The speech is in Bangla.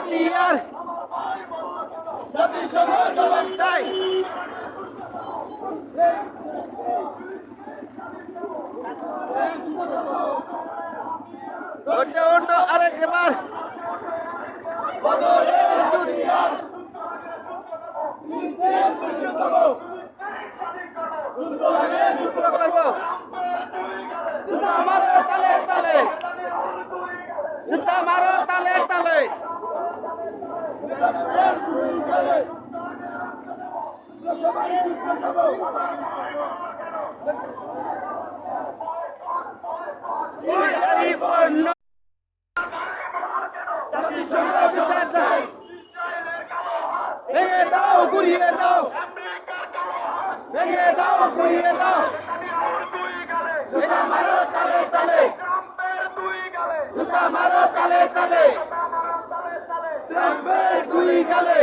হাতিয়ার চাই। ওঠো আরেক এবার জুতা মারো তালে তালে, জুতা মারো তালে তালে। ভেঙে দাও ঘুরিয়ে দাও, ভেঙে দাও ঘুরিয়ে দাও। জুতা মারো তালে তালে, জুতা মারো তালে তালে, ট্রাম্পের দুই গালে।